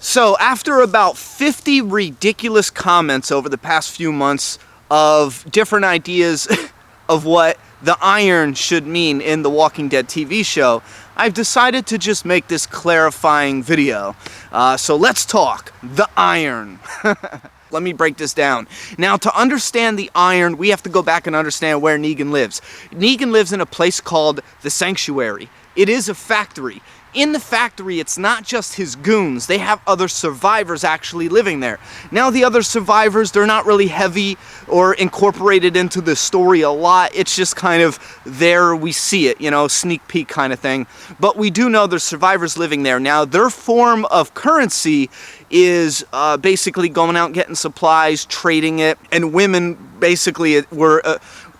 So after about 50 ridiculous comments over the past few months of different ideas of what the iron should mean in the Walking Dead TV show, I've decided to just make this clarifying video. So let's talk the iron. Let me break this down. Now, to understand the iron, we have to go back and understand where Negan lives. Negan lives in a place called the Sanctuary. It is a factory. In the factory, it's not just his goons. They have other survivors actually living there. Now, the other survivors, they're not really heavy or incorporated into the story a lot. It's just kind of there, we see it, you know, sneak peek kind of thing. But we do know there's survivors living there. Now, their form of currency is basically going out and getting supplies, trading it, and women basically were...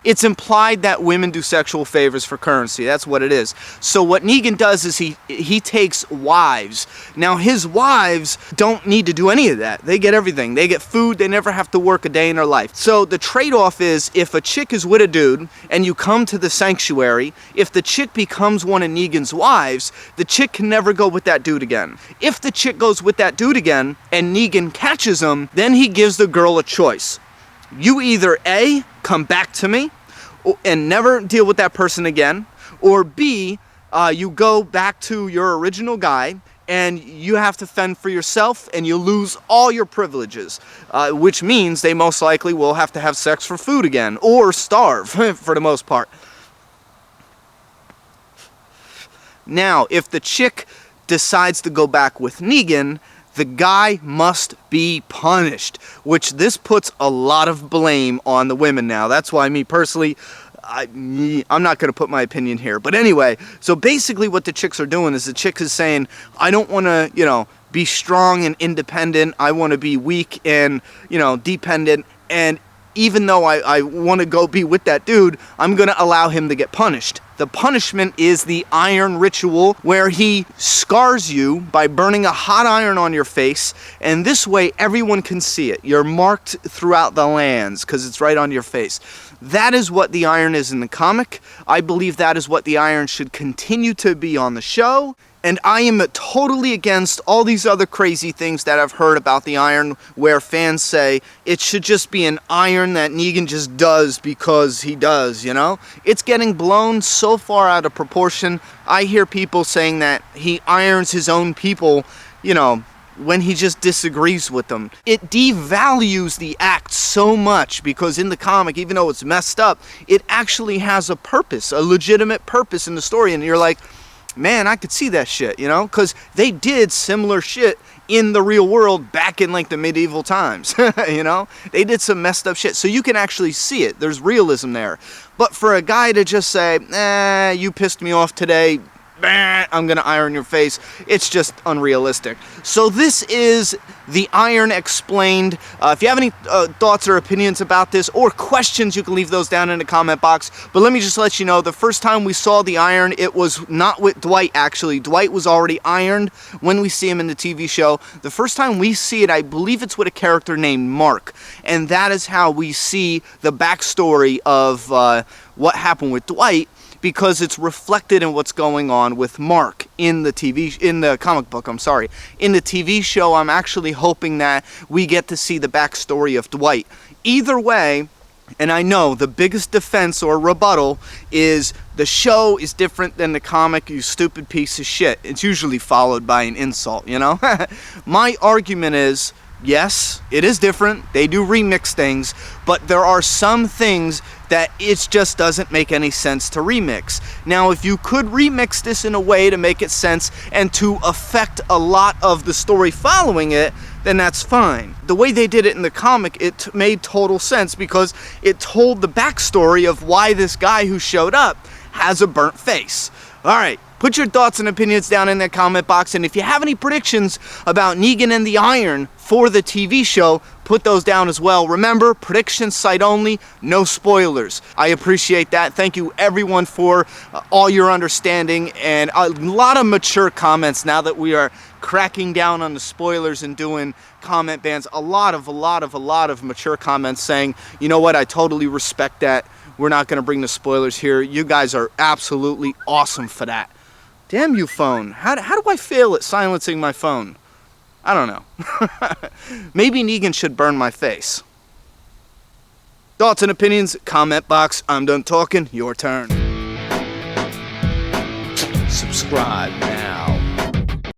it's implied that women do sexual favors for currency. That's what it is. So what Negan does is he takes wives. Now, his wives don't need to do any of that. They get everything. They get food. They never have to work a day in their life. So the trade-off is, if a chick is with a dude and you come to the Sanctuary, if the chick becomes one of Negan's wives, the chick can never go with that dude again. If the chick goes with that dude again and Negan catches him, then he gives the girl a choice. You either A, come back to me and never deal with that person again, or B, you go back to your original guy and you have to fend for yourself and you lose all your privileges, which means they most likely will have to have sex for food again, or starve for the most part. Now, if the chick decides to go back with Negan, the guy must be punished, which this puts a lot of blame on the women now. That's why me personally, I'm not going to put my opinion here. But anyway, so basically what the chicks are doing is the chick is saying, I don't want to, you know, be strong and independent. I want to be weak and, you know, dependent. And even though I want to go be with that dude, I'm going to allow him to get punished. The punishment is the iron ritual, where he scars you by burning a hot iron on your face, and this way everyone can see it. You're marked throughout the lands because it's right on your face. That is what the iron is in the comic. I believe that is what the iron should continue to be on the show. And I am totally against all these other crazy things that I've heard about the iron, where fans say it should just be an iron that Negan just does because he does, you know? It's getting blown so far out of proportion. I hear people saying that he irons his own people, you know, when he just disagrees with them. It devalues the act so much, because in the comic, even though it's messed up, it actually has a purpose, a legitimate purpose in the story, and you're like, man, I could see that shit, you know? Because they did similar shit in the real world back in, like, the medieval times, you know? They did some messed up shit, so you can actually see it. There's realism there. But for a guy to just say, you pissed me off today, I'm gonna iron your face, it's just unrealistic. So this is the iron explained. If you have any thoughts or opinions about this, or questions, you can leave those down in the comment box. But let me just let you know, the first time we saw the iron, it was not with Dwight, actually. Dwight was already ironed when we see him in the TV show. The first time we see it, I believe it's with a character named Mark, and that is how we see the backstory of what happened with Dwight, because it's reflected in what's going on with Mark in the comic book, I'm sorry. In the TV show, I'm actually hoping that we get to see the backstory of Dwight. Either way, and I know the biggest defense or rebuttal is the show is different than the comic, you stupid piece of shit. It's usually followed by an insult, you know? My argument is, yes, it is different. They do remix things, but there are some things that it just doesn't make any sense to remix. Now, if you could remix this in a way to make it sense and to affect a lot of the story following it, then that's fine. The way they did it in the comic, it made total sense, because it told the backstory of why this guy who showed up has a burnt face. All right. Put your thoughts and opinions down in the comment box, and if you have any predictions about Negan and the Iron for the TV show, put those down as well. Remember, predictions site only, no spoilers. I appreciate that. Thank you everyone for all your understanding, and a lot of mature comments now that we are cracking down on the spoilers and doing comment bans. A lot of mature comments saying, you know what, I totally respect that. We're not going to bring the spoilers here. You guys are absolutely awesome for that. Damn you, phone. How do I fail at silencing my phone? I don't know. Maybe Negan should burn my face. Thoughts and opinions, comment box. I'm done talking. Your turn. Subscribe now.